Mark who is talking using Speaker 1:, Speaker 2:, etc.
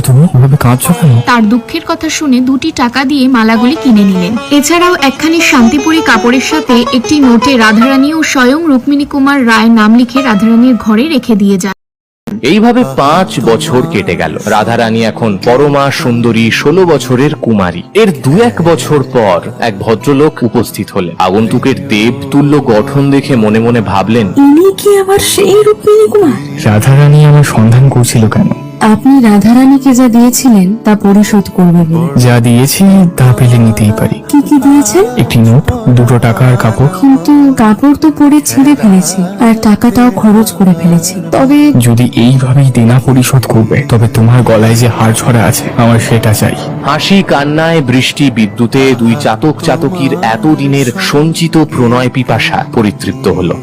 Speaker 1: তুমি এভাবে কাঁদছো কেন?
Speaker 2: তার দুঃখের কথা শুনে 2টি টাকা দিয়ে মালাগুলি কিনে নিলেন। এছাড়াও একখানি শান্তিপুরী কাপড়ের সাথে একটি নোটে রাধারানী ও স্বয়ং রুক্মিণী কুমার রায় নাম লিখে রাধারানীর ঘরে রেখে দিয়ে যান।
Speaker 3: এইভাবে 5 বছর কেটে গেল। রাধারানী এখন পরমা সুন্দরী 16 বছরের কুমারী। এর 2-1 বছর পর এক ভদ্রলোক উপস্থিত হলেন। আগন্তুকের দেবতুল্য গঠন দেখে মনে মনে ভাবলেন,
Speaker 4: ইনি কি আবার সেই রুক্মিণী কুমার?
Speaker 1: রাধারানী আমার সন্ধান করছিল কেন?
Speaker 4: আপনি রাধারানীকে যা দিয়েছিলেন তা পরিশোধ করবে বলে।
Speaker 1: যা দিয়েছি তা পেলে নিতেই পারি।
Speaker 4: কি কি দিয়েছেন?
Speaker 1: একটি নোট, 2 টাকা আর কাপড়।
Speaker 4: কিন্তু কাপড় তো পরে ছিঁড়ে ফেলেছি, আর টাকাটাও খরচ করে ফেলেছি। তবে
Speaker 1: যদি এইভাবেই দেনা পরিশোধ করবে তবে তোমার গলায় যে হাড় ছড়া আছে আমার সেটা চাই।
Speaker 3: হাসি কান্নায় বৃষ্টি বিদ্যুতে 2 চাতক চাতকীর এতদিনের সঞ্চিত প্রণয় পিপাসা পরিতৃপ্ত হলো।